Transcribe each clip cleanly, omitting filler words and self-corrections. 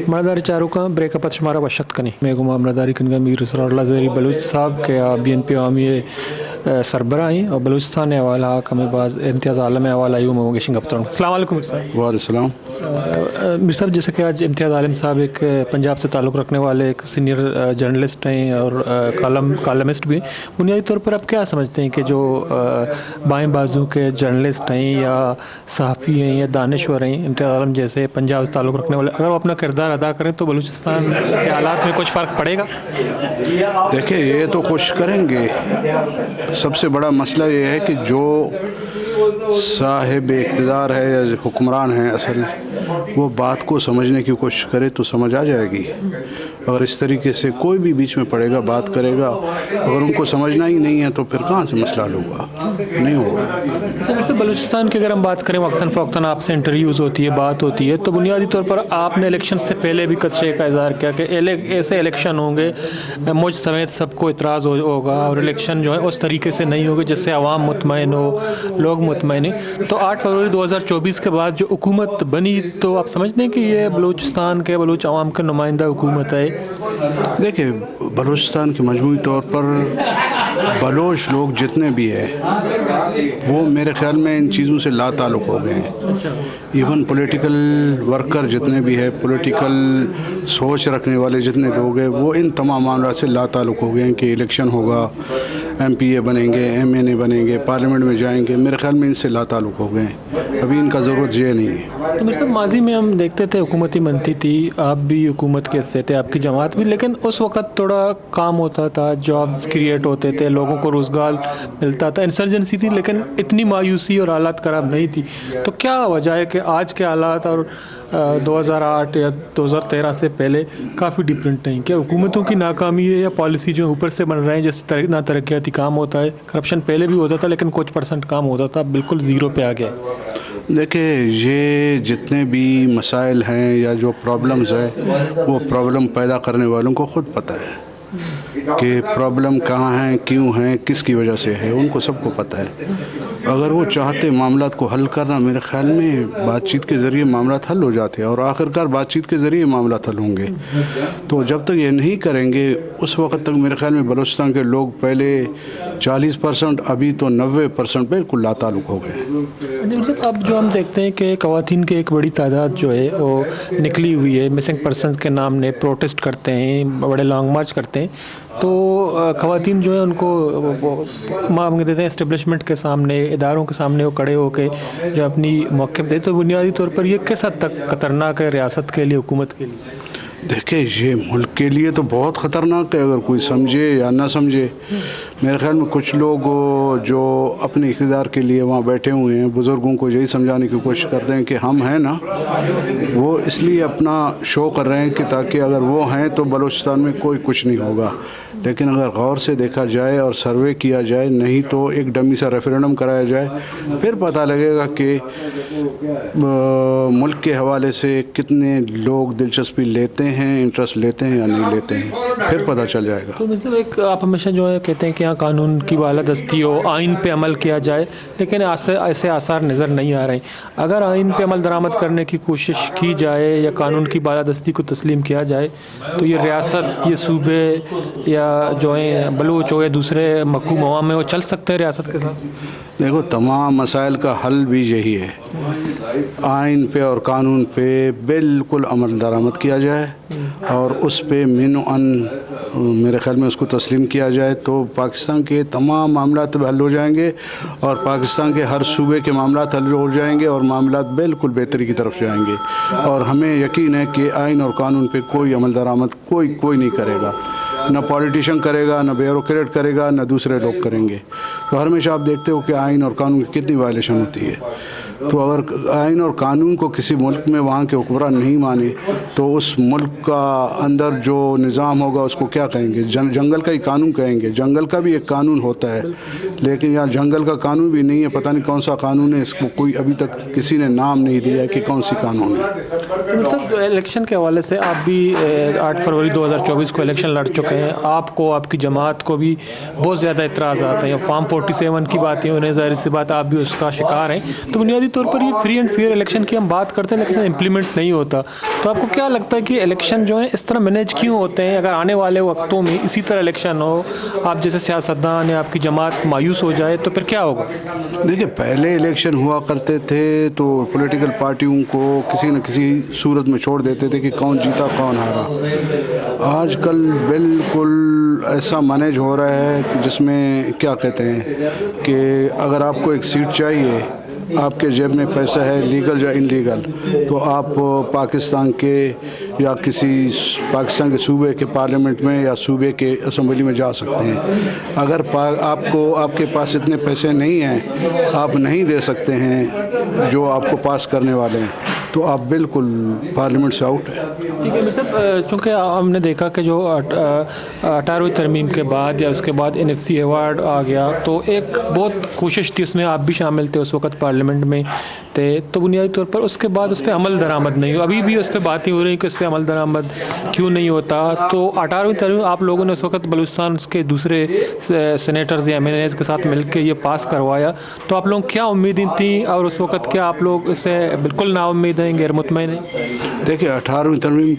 मर्दारी चारों का ब्रेकअप शुमारा बशत कनी मैं गुमा मर्दारी कनगा मीर सरला ज़री बलूच साहब के BNP आवामी सरबराही और बलूचिस्तान हवाला कमी बाज़ इम्तियाज़ आलम हवाला यूँ मोगेशिंग अफ्तर अस्सलाम वालेकुम वालेकुम। मीर साहब, जैसे कि आज इम्तियाज़ आलम साहब एक पंजाब से ताल्लुक़ रखने वाले एक सीनियर जर्नलिस्ट हैं और कॉलमिस्ट भी। बुनियादी तौर पर आप क्या समझते हैं कि जो बाएं बाजू के जर्नलिस्ट हैं या सहाफ़ी हैं या दानिश्वर हैं, इम्तियाज़ आलम जैसे पंजाब से ताल्लुक़ रखने वाले, अगर वो अपना किरदार अदा करें तो बलूचिस्तान के हालात में कुछ फ़र्क पड़ेगा? देखिए, ये तो कोशिश करेंगे। सबसे बड़ा मसला ये है कि जो साहिब इक़्तिदार है या हुक्मरान हैं असल, वो बात को समझने की कोशिश करे तो समझ आ जाएगी। अगर इस तरीके से कोई भी बीच में पड़ेगा, बात करेगा, अगर उनको समझना ही नहीं है तो फिर कहाँ से मसला हल होगा? नहीं होगा। अच्छा, वैसे बलूचिस्तान की अगर हम बात करें, वक्तन फ़वक्तन आपसे इंटरव्यूज़ होती है, बात होती है, तो बुनियादी तौर पर आपने इलेक्शन से पहले भी खदशे का इज़हार किया कि ऐसे इलेक्शन होंगे, मुझ समेत सबको इतराज़ होगा और इलेक्शन जो है उस तरीके से नहीं होगी जिससे आवाम मुतमईन हो, लोग मुतमईन हैं। तो 8 फरवरी 2024 के बाद जो हुकूमत बनी, तो आप समझते हैं कि ये बलूचिस्तान के बलूच आवाम के नुमाइंदा हुकूमत है? देखिए, बलूचिस्तान के मजमूई तौर पर बलोच लोग जितने भी हैं वो मेरे ख्याल में इन चीज़ों से लाताल्लुक़ हो गए हैं। इवन पॉलिटिकल वर्कर जितने भी हैं, पॉलिटिकल सोच रखने वाले जितने लोग हैं, वो इन तमाम मामलों से लाताल्लुक़ हो गए हैं कि इलेक्शन होगा, MPA बनेंगे, MNA बनेंगे, पार्लियामेंट में जाएंगे। मेरे ख्याल में इनसे लाताल्लुक़ हो गए हैं। अभी इनका ज़रूरत ये नहीं है। तो मेरे साथ माजी में हम देखते थे हुकूमती मनती थी, आप भी हुकूमत के हिस्से थे, आपकी जमात भी, लेकिन उस वक़्त थोड़ा काम होता था, जॉब्स क्रिएट होते थे, लोगों को रोज़गार मिलता था, इंसर्जेंसी थी, लेकिन इतनी मायूसी और हालात ख़राब नहीं थी। तो क्या वजह है कि आज के हालात और 2008 या 2013 से पहले काफ़ी डिफरेंट हैं? क्या हुकूमतों की नाकामी है या पॉलिसी जो ऊपर से बन रहे हैं, जैसे ना तरक्याती काम होता है, करप्शन पहले भी होता था लेकिन कुछ % काम होता था, बिल्कुल ज़ीरो पे आ गया है? देखिए, ये जितने भी मसाइल हैं या जो प्रॉब्लम्स हैं, वो प्रॉब्लम पैदा करने वालों को ख़ुद पता है कि प्रॉब्लम कहाँ हैं, क्यों हैं, किसकी वजह से है, उनको सबको पता है। अगर वो चाहते मामलात को हल करना, मेरे ख़्याल में बातचीत के ज़रिए मामलात हल हो जाते हैं और आखिरकार बातचीत के ज़रिए मामलात हल होंगे। तो जब तक ये नहीं करेंगे उस वक्त तक मेरे ख़्याल में बलूचिस्तान के लोग पहले 40%, अभी तो 90% बिल्कुल लाताल्लुक़ हो गए। अब जो हम देखते हैं कि ख़वातीन की एक बड़ी तादाद जो है वो निकली हुई है, मिसिंग पर्सनस के नाम ने प्रोटेस्ट करते हैं, बड़े लॉन्ग मार्च करते हैं, तो ख़वातीन जो है उनको मांग देते हैं इस्टेब्लिशमेंट के सामने, इदारों के सामने वो खड़े होकर जो अपनी मौक़िफ़ देते। तो बुनियादी तौर पर ये किस हद तक ख़तरनाक है रियासत के लिए, हुकूमत के लिए? देखिए, ये मुल्क के लिए तो बहुत ख़तरनाक है, अगर कोई समझे या ना समझे। मेरे ख्याल में कुछ लोग जो अपने इक़्तिदार के लिए वहाँ बैठे हुए हैं, बुज़ुर्गों को यही समझाने की कोशिश करते हैं कि हम हैं ना, वो इसलिए अपना शो कर रहे हैं कि ताकि अगर वो हैं तो बलूचिस्तान में कोई कुछ नहीं होगा। लेकिन अगर गौर से देखा जाए और सर्वे किया जाए, नहीं तो एक डमी सा रेफरेंडम कराया जाए, फिर पता लगेगा कि मुल्क के हवाले से कितने लोग दिलचस्पी लेते हैं, इंटरेस्ट लेते हैं या नहीं लेते हैं, फिर पता चल जाएगा। तो मतलब एक आप हमेशा जो है कहते हैं कि यहाँ कानून की बालादस्ती हो, आइन पे अमल किया जाए, लेकिन ऐसे आसार नज़र नहीं आ रहे। अगर आइन पे अमल दरामद करने की कोशिश की जाए या कानून की बालादस्ती को तस्लीम किया जाए, तो ये रियासत, ये सूबे या जो है बलूच हो या दूसरे मकूम अवाम में, वो चल सकते हैं रियासत के साथ? देखो, तमाम मसाइल का हल भी यही है, आइन पे और कानून पे बिल्कुल अमल दरामद किया जाए और उस पे मेरे ख्याल में उसको तस्लीम किया जाए, तो पाकिस्तान के तमाम मामलात हल हो जाएंगे और पाकिस्तान के हर सूबे के मामलात हल हो जाएंगे और मामलात बिल्कुल बेहतरी की तरफ जाएंगे। और हमें यकीन है कि आइन और कानून पे कोई अमल दरामद कोई नहीं करेगा, न पॉलिटिशियन करेगा, न ब्यूरोक्रेट करेगा, न दूसरे लोग करेंगे। तो हमेशा आप देखते हो कि आइन और कानून की कितनी वायलेशन होती है। तो अगर आइन और कानून को किसी मुल्क में वहाँ के हुक्मरान नहीं माने तो उस मुल्क का अंदर जो निज़ाम होगा उसको क्या कहेंगे? जंगल का ही कानून कहेंगे। जंगल का भी एक कानून होता है لیکن یہاں جنگل کا قانون بھی نہیں ہے، پتہ نہیں کون سا قانون ہے، اس کو کوئی ابھی تک کسی نے نام نہیں دیا ہے کہ کون سی قانون ہے۔ مطلب الیکشن کے حوالے سے آپ بھی 8 فروری 2024 کو الیکشن لڑ چکے ہیں، آپ کو آپ کی جماعت کو بھی بہت زیادہ اعتراضات ہیں، فارم 47 کی باتیں انہیں ظاہر سی بات آپ بھی اس کا شکار ہیں، تو بنیادی طور پر یہ فری اینڈ فیئر الیکشن کی ہم بات کرتے ہیں لیکن امپلیمنٹ نہیں ہوتا، تو آپ کو کیا لگتا ہے کہ الیکشن جو ہیں اس طرح مینیج کیوں ہوتے ہیں؟ اگر آنے والے وقتوں میں اسی طرح الیکشن ہو، آپ جیسے سیاستدان یا آپ کی جماعت مایوس ہو جائے تو پھر کیا ہوگا؟ دیکھیں پہلے الیکشن ہوا کرتے تھے تو پولیٹیکل پارٹیوں کو کسی نہ کسی صورت میں چھوڑ دیتے تھے کہ کون جیتا کون ہارا۔ آج کل بالکل ایسا مینیج ہو رہا ہے جس میں کیا کہتے ہیں کہ اگر آپ کو ایک سیٹ چاہیے، آپ کے جیب میں پیسہ ہے، لیگل یا ان لیگل، تو آپ پاکستان کے یا کسی پاکستان کے صوبے کے پارلیمنٹ میں یا صوبے کے اسمبلی میں جا سکتے ہیں۔ اگر آپ کے پاس اتنے پیسے نہیں ہیں، آپ نہیں دے سکتے ہیں جو آپ کو پاس کرنے والے ہیں، تو آپ بالکل پارلیمنٹ سے آؤٹ ہیں۔ ٹھیک ہے صاحب، چونکہ ہم نے دیکھا کہ جو 18ویں ترمیم کے بعد یا اس کے بعد NFC ایوارڈ آ گیا تو ایک بہت کوشش تھی، اس میں آپ بھی شامل تھے اس وقت پارلیمنٹ میں تھے، تو بنیادی طور پر اس کے بعد اس پہ عمل درآمد نہیں ہو، ابھی بھی اس پہ باتیں ہو رہی ہیں کہ اس پہ عمل درآمد کیوں نہیں ہوتا۔ تو 18ویں ترمیم آپ لوگوں نے اس وقت بلوچستان کے دوسرے سینیٹرز یا MNAs کے ساتھ مل کے یہ پاس کروایا، تو آپ لوگ کیا امیدیں تھیں اور اس وقت کیا آپ لوگ اس سے بالکل نا امید ہیں، غیر مطمئن ہیں؟ دیکھیں 18ویں ترمیم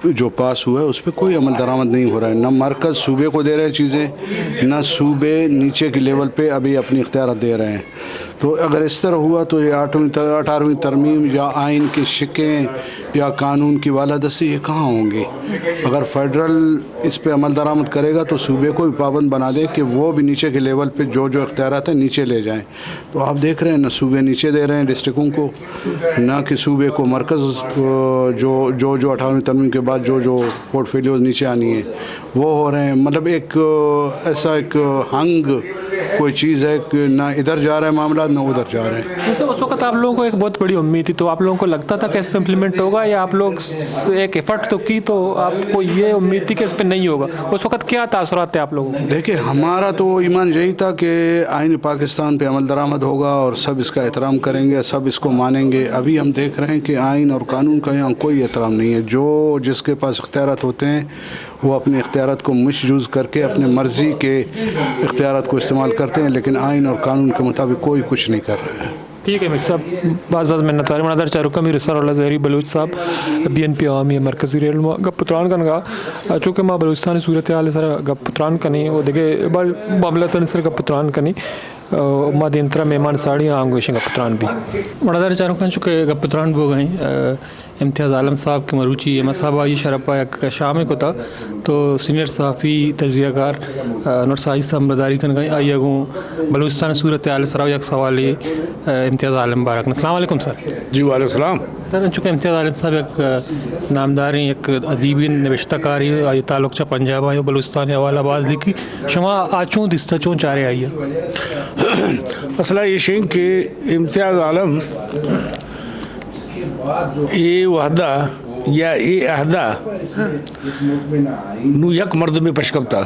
جو پاس ہوا ہے اس پہ کوئی عمل درآمد نہیں ہو رہا ہے، نہ مرکز صوبے کو دے رہے ہیں چیزیں، نہ صوبے نیچے کے لیول پہ ابھی اپنی اختیارات دے رہے ہیں۔ تو اگر اس طرح ہوا تو یہ 18ویں ترمیم یا آئین کی شقیں یا قانون کی بالادستی یہ کہاں ہوں گی؟ اگر فیڈرل اس پہ عمل درآمد کرے گا تو صوبے کو بھی پابند بنا دے کہ وہ بھی نیچے کے لیول پہ جو اختیارات ہیں نیچے لے جائیں۔ تو آپ دیکھ رہے ہیں نہ صوبے نیچے دے رہے ہیں ڈسٹرکوں کو، نہ کہ صوبے کو مرکز جو 18ویں ترمیم کے بعد جو پورٹ فولیوز نیچے آنی ہے وہ ہو رہے ہیں۔ مطلب ایک ایسا ایک ہنگ کوئی چیز ہے کہ نہ ادھر جا رہے ہیں معاملات نہ ادھر جا رہے ہیں۔ اس وقت آپ لوگوں کو ایک بہت بڑی امید تھی، تو آپ لوگوں کو لگتا تھا کہ اس پہ امپلیمنٹ ہوگا یا آپ لوگ ایک ایفرٹ تو کی تو آپ کو یہ امید تھی کہ اس پہ نہیں ہوگا؟ اس وقت کیا تاثرات تھے آپ لوگوں کو؟ دیکھیں ہمارا تو ایمان یہی تھا کہ آئین پاکستان پہ عمل درآمد ہوگا اور سب اس کا احترام کریں گے، سب اس کو مانیں گے۔ ابھی ہم دیکھ رہے ہیں کہ آئین اور قانون کا یہاں کوئی احترام نہیں ہے، جس کے پاس اختیارات ہوتے ہیں وہ اپنے اختیارات کو مس یوز کر کے اپنے مرضی کے اختیارات کو استعمال کرتے ہیں، لیکن آئین اور قانون کے مطابق کوئی کچھ نہیں کر رہے ہیں۔ ٹھیک ہے میر صاحب، بعض منت واری منظر چارکہ میر رسال اللہ زہری بلوچ صاحب BNP عوامی مرکزی ریل گپ پتران کنگا چونکہ ماں بلوچستانی صورتحال سر گپ پتران کنی وہ دیکھے معاملات سر گپ پتران کنی ماں دینترا مہمان ساڑی آنگوشن گپ پتران بھی منظر چارکہ چونکہ گپ پتران بو گئیں امتیاز عالم صاحب کے مروچی احمد صاحب یہ شرپا ایک شام کو تھا تو سینئر صحافی تجزیہ کار نور سائز تمبرداری کن گئے آئی اگوں بلوچستان صورت حال سراؤ یک سوال امتیاز عالم بارک۔ السلام علیکم سر۔ جی وعلیکم السلام سر، چونکہ امتیاز عالم صاحب ایک نامداری ایک ادیبی نوشتہ کاری آئی تعلق چا پنجاب آئی بلوچستان حوالہ باز لکھی شما آچوں دستہ چوں چارے آئی ہے؟ مسئلہ یہ شین کہ امتیاز عالم یہ وحدہ یا یہ عہدہ نو یک مرد میں پشکبتا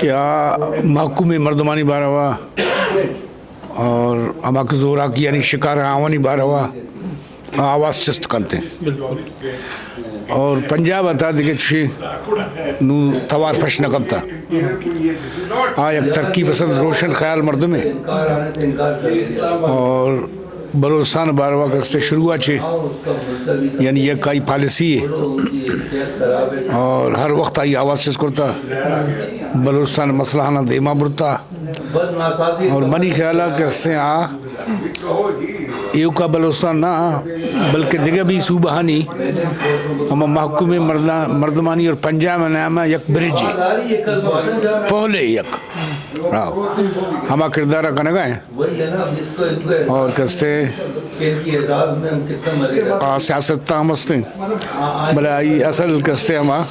کیا محکوم مردمانی بارہ ہوا اور اما کے زورا کی یعنی شکار آوانی بارہ ہوا آواز چست کرتے ہیں اور پنجاب اتا دیکھے چوشی نو توار پش نکبتا ایک ترقی پسند روشن خیال مرد میں اور بلوچستان باروا کستے شروع چھے یعنی یہ کئی پالیسی ہے اور ہر وقت آئی آواز چیز کرتا بلوچستان مسئلہ نہ دیما برتا اور منی خیالہ کستے ایو کا بلوچستان نہ بلکہ دیگه بھی صوبہانی ہم محکوم مردمانی اور پنجاب میں نامہ یک برج پہلے یک ہما کردارہ کنگا ہیں اور کستے سیاست تامستے بلے آئی اصل کستے ہما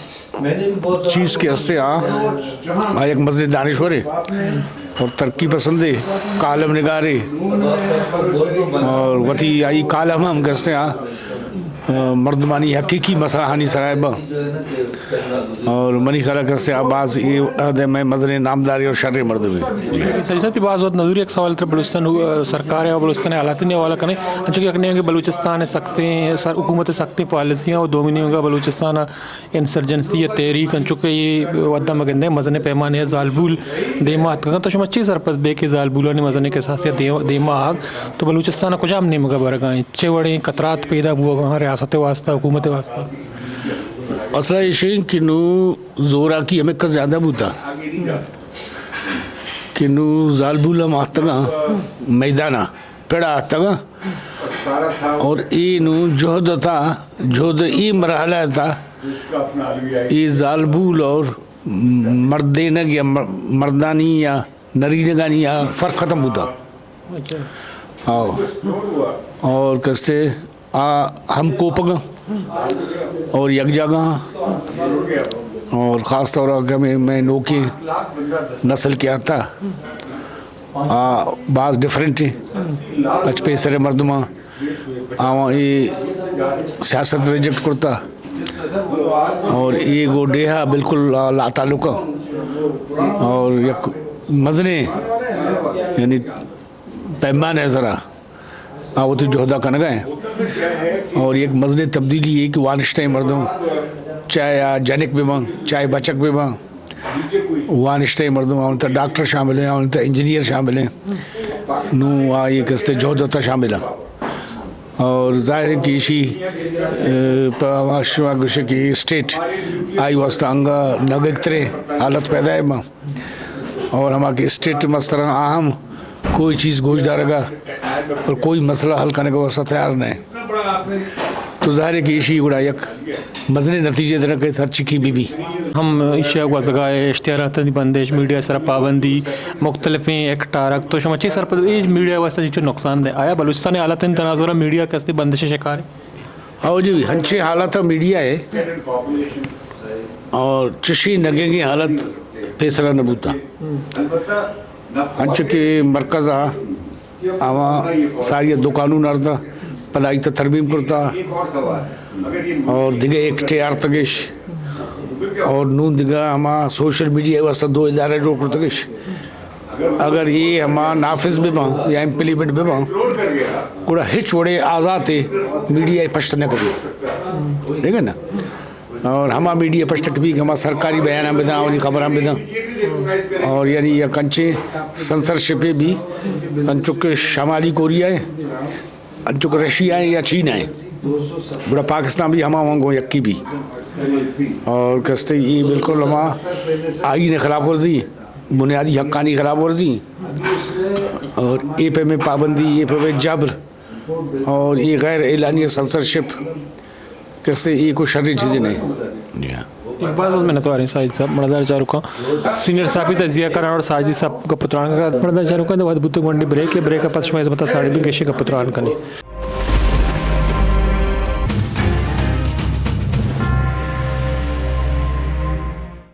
چیز کے ہستے ایک مزید دانشورے اور ترقی پسندے کالم نگارے اور وطی آئی کالم ہم کہتے ہیں मर्दमानी हकीकी मसला हानि सराइब और मनी खरा से आबाज ये अहदे में मजने नामदारी और शर्र मर्द भी सही साथी बाज़ वक्त नजूरी एक सवाल था बलूचिस्तान सरकार है और बलूचिस्तान हालात ने वाला करें चूँकि अखने कि बलूचिस्तान सख्त हुकूमत सख्त पॉलिसियाँ और दोमिनी होगा बलूचिस्तान इंसर्जेंसी या तहरीक चूँकि ये वदा मगंदे मजने पैमाने जालबुल देमा तो शुमच्ची सर पर बे के जालबुल ने मजने के साथ देमा आग तो बलूचिस्तान कुछ हम नहीं मगा बरगाएं चेवड़े कतरात पैदा हुआ रियासत वास्ता हुकूमत वास्ता असला ये कि नु जोरा की हमें का ज़्यादा बूता कि नु जालबुल मातगा मैदाना पेड़ा आतगा और ये नु जोहद था जोहद ये मरहला था ये जालबुल और मर्देनग या मर्दानी या नरीनगानी या फ़र्क ख़त्म होता और कस्ते हम कोपग और यक जगह और ख़ास तौर पर मैं नोकी नस्ल के आता बाज़ डिफरेंट अच पेसरे मर्दमा आवा ये सियासत रिजेक्ट करता और ये गो डेहा बिल्कुल ला ताल्लुका और यक मजने यानी पैमाने ज़रा वो तो जोहदा कन गए और एक मजने तब्दीली है कि वानिश्ते मर्दों चाहे जनिक बिमा चाहे बचक बिमा वानिश्ते मर्दों उन तक डॉक्टर शामिल हैं उन तक इंजीनियर शामिल हैं नू ये कस्ते जोहदा शामिल हैं और ज़ाहिर है कि इसी पवाशवागुश की स्टेट आई वास्ता अंगा नगतरे हालत पैदा है माँ और हमारे स्टेट मसला अहम कोई चीज़ गोशदारगा और कोई मसला हल करने को वास्ता तैयार नहीं तो ज़ाहिर है कि इसी गुड़ा यक मजने नतीजे दर के हर चिकी भी हम इशिया वज़गाए इश्तिहारात बंदिश मीडिया सर पाबंदी मुख्तलिफ एक टारक तो शमची सर पर ये मीडिया वास्ते जो नुकसान दे आया बलूचिस्तान हालत तनाजुरा मीडिया कैसे बंदिश शिकार है आओ जी हंचे हालत मीडिया है और चशी नगे की हालत पेसरा नबूता हंच के मरकज़ आवा सारी दुकानों नरदा पलाई तो तरमीम करता और दिगे एक टेयार तगिश और नून दिगा हमा सोशल मीडिया वास्ता 2 इदारे जोड़ कर तगिश अगर ये हमा नाफिज बिमा या इम्प्लीमेंट बिमा कुड़ा हिच वड़े आज़ाद है मीडिया पश्त न कभी ठीक है ना और हमा मीडिया पश्त कभी हमा सरकारी बयान बिदा और खबर बिदा और यानी यह कंचे सेंसरशिप भी अंचुक शमाली कोरिया है अंचुक रशिया है या चीन है बड़ा पाकिस्तान भी हमा वांगो यक्की भी और कस्ते ये बिल्कुल हमा आईन खिलाफ वर्जी बुनियादी हक्कानी खिलाफ वर्जी और ए पे में पाबंदी ये पे में जबर और ये गैर एलानिया सेंसरशिप कैसे ये कोई शर्री चीज़ें नहीं एक बात मैंने तो आ रही साजिद साहब मर्दार चारू का सीनियर साहब ही तजिया करा और साजिद साहब का पुत्रान का मर्दार चारू का तो अद्भुत मंडी ब्रेक है ब्रेक का पश्चिम बता साड़ी भी केशी का पुत्रान का नहीं